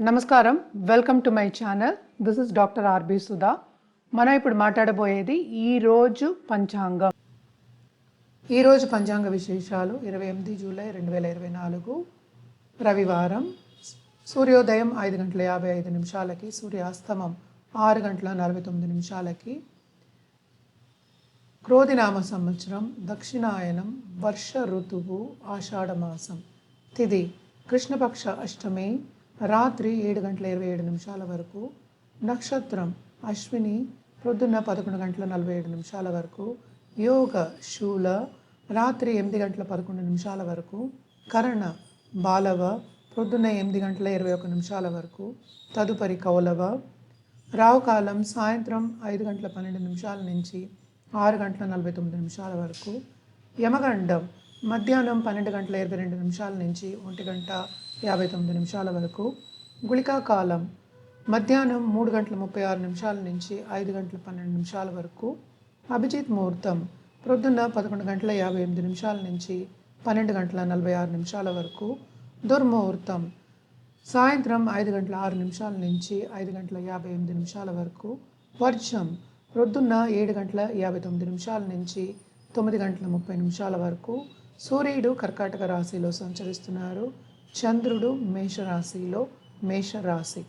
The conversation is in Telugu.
నమస్కారం, welcome to my channel. This is doctor R B Sudha. మనం ఇప్పుడు మాట్లాడబోయేది ఈరోజు పంచాంగం. ఈరోజు పంచాంగ విశేషాలు 28 జూలై 2024 రవివారం. సూర్యోదయం 5:55 సూర్యాస్తమం 6:49 క్రోధినామ సంవత్సరం, దక్షిణాయనం, వర్ష ఋతువు, ఆషాఢమాసం. తిథి కృష్ణపక్ష అష్టమి, రాత్రి 7:27 వరకు. నక్షత్రం అశ్విని, ప్రొద్దున 11:47 వరకు. యోగ శూల, రాత్రి 8:11 వరకు. కరణ బాలవ, ప్రొద్దున 8:21 వరకు. తదుపరి కౌలవ. రావుకాలం సాయంత్రం 5:12 నుంచి 6:49 వరకు. యమగండం మధ్యాహ్నం 12:22 నుంచి 1:59 వరకు. గుళికా కాలం మధ్యాహ్నం 3:36 నుంచి 5:12 వరకు. అభిజిత్ ముహూర్తం ప్రొద్దున 11:58 నుంచి 12:46 వరకు. దుర్ముహూర్తం సాయంత్రం 5:06 నుంచి 5:58 వరకు. వర్షం ప్రొద్దున్న 7:59 నుంచి 9:30 వరకు. సూర్యుడు కర్కాటక రాశిలో సంచరిస్తున్నారు. చంద్రుడు మేషరాశిలో మేషరాశి.